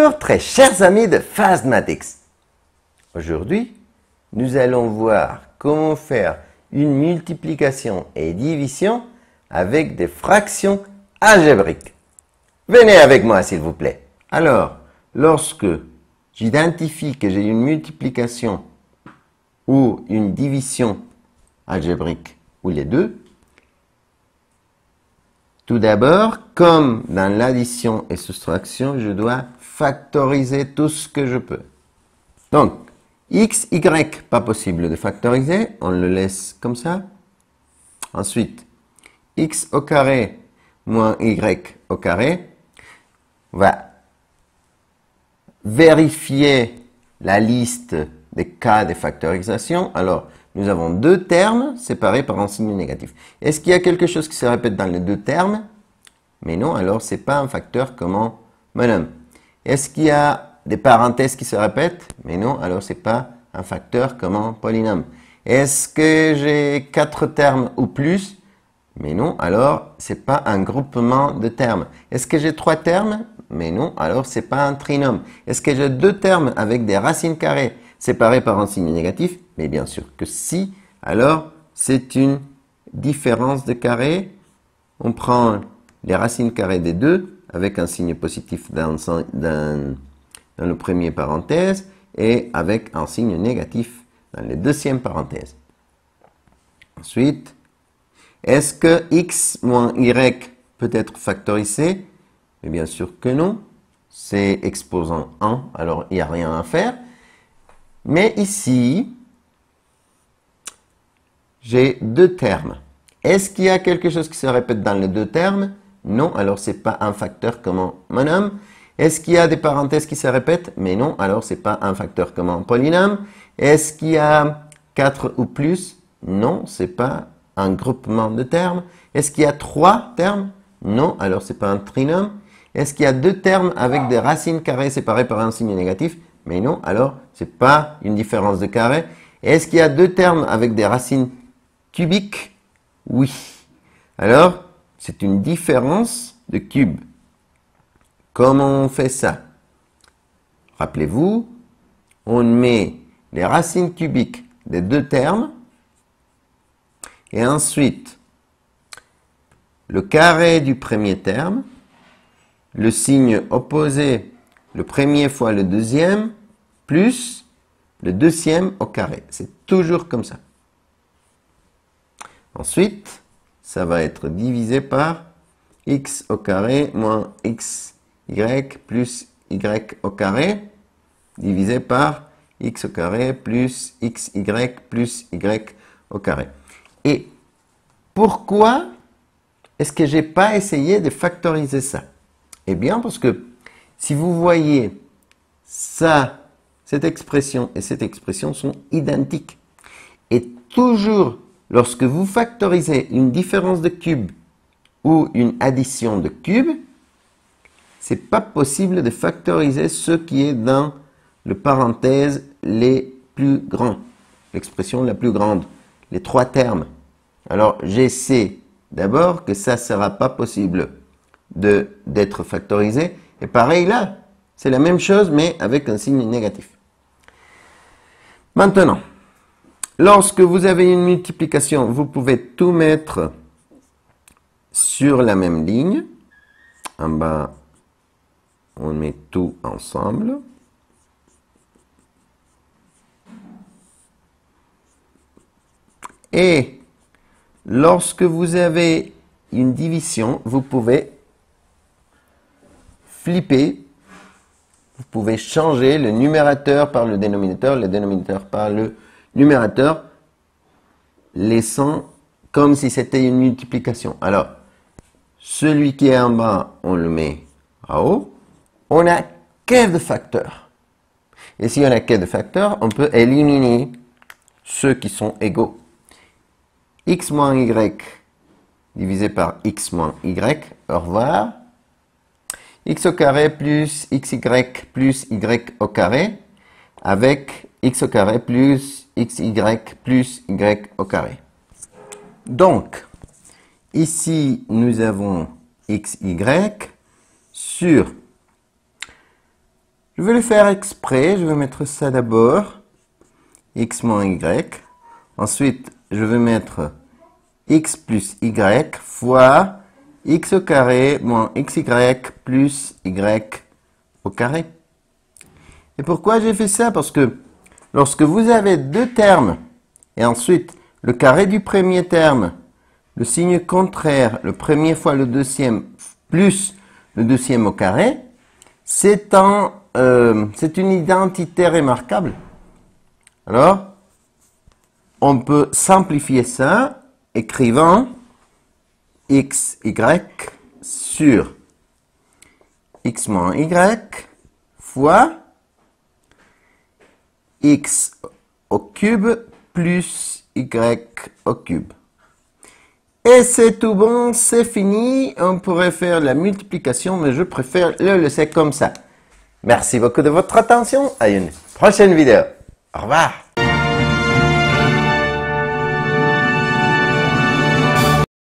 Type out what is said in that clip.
Bonjour très chers amis de Fastmathix. Aujourd'hui, nous allons voir comment faire une multiplication et division avec des fractions algébriques. Venez avec moi s'il vous plaît. Alors, lorsque j'identifie que j'ai une multiplication ou une division algébrique ou les deux, tout d'abord, comme dans l'addition et soustraction, je dois factoriser tout ce que je peux. Donc, x, y, pas possible de factoriser, on le laisse comme ça. Ensuite, x au carré moins y au carré, on va vérifier la liste des cas de factorisation. Alors, nous avons deux termes séparés par un signe négatif. Est-ce qu'il y a quelque chose qui se répète dans les deux termes? Mais non, alors ce n'est pas un facteur comme bonhomme. Est-ce qu'il y a des parenthèses qui se répètent? Mais non, alors ce n'est pas un facteur comme un polynôme. Est-ce que j'ai 4 termes ou plus? Mais non, alors ce n'est pas un groupement de termes. Est-ce que j'ai 3 termes? Mais non, alors ce n'est pas un trinôme. Est-ce que j'ai 2 termes avec des racines carrées séparées par un signe négatif? Mais bien sûr que si, alors c'est une différence de carré. On prend les racines carrées des deux avec un signe positif dans le premier parenthèse et avec un signe négatif dans le deuxième parenthèse. Ensuite, est-ce que x moins y peut être factorisé? Mais bien sûr que non. C'est exposant 1, alors il n'y a rien à faire. Mais ici, j'ai deux termes. Est-ce qu'il y a quelque chose qui se répète dans les deux termes? Non, alors ce n'est pas un facteur comme un monôme. Est-ce qu'il y a des parenthèses qui se répètent? Mais non, alors ce n'est pas un facteur comme un polynôme. Est-ce qu'il y a 4 ou plus? Non, ce n'est pas un groupement de termes. Est-ce qu'il y a 3 termes? Non, alors ce n'est pas un trinôme. Est-ce qu'il y a 2 termes avec des racines carrées séparées par un signe négatif? Mais non, alors ce n'est pas une différence de carré. Est-ce qu'il y a 2 termes avec des racines cubiques? Oui. Alors, c'est une différence de cube. Comment on fait ça? Rappelez-vous, on met les racines cubiques des deux termes et ensuite le carré du premier terme, le signe opposé le premier fois le deuxième, plus le deuxième au carré. C'est toujours comme ça. Ensuite, ça va être divisé par x au carré moins xy plus y au carré, divisé par x au carré plus xy plus y au carré. Et pourquoi est-ce que je n'ai pas essayé de factoriser ça? Eh bien, parce que si vous voyez ça, cette expression et cette expression sont identiques. Et toujours, lorsque vous factorisez une différence de cube ou une addition de cubes, ce n'est pas possible de factoriser ce qui est dans le parenthèse les plus grands, l'expression la plus grande, les 3 termes. Alors, j'essaie d'abord que ça ne sera pas possible d'être factorisé. Et pareil là, c'est la même chose, mais avec un signe négatif. Maintenant, lorsque vous avez une multiplication, vous pouvez tout mettre sur la même ligne. En bas, on met tout ensemble. Et lorsque vous avez une division, vous pouvez flipper. Vous pouvez changer le numérateur par le dénominateur par le numérateur, laissant comme si c'était une multiplication. Alors, celui qui est en bas, on le met en haut. On n'a que de facteurs. Et si on n'a que de facteurs, on peut éliminer ceux qui sont égaux. X moins y divisé par x moins y, au revoir. X au carré plus xy plus y au carré, avec x au carré plus xy plus y au carré. Donc, ici, nous avons xy sur Je vais le faire exprès. Je vais mettre ça d'abord. X moins Y. Ensuite, je vais mettre X plus Y fois X au carré moins XY plus Y au carré. Et pourquoi j'ai fait ça? Parce que lorsque vous avez deux termes, et ensuite le carré du premier terme, le signe contraire, le premier fois le deuxième, plus le deuxième au carré, c'est une identité remarquable. Alors, on peut simplifier ça, écrivant x, y sur x moins y fois x au cube plus y au cube. Et c'est tout bon, c'est fini. On pourrait faire la multiplication, mais je préfère le laisser comme ça. Merci beaucoup de votre attention. À une prochaine vidéo. Au revoir.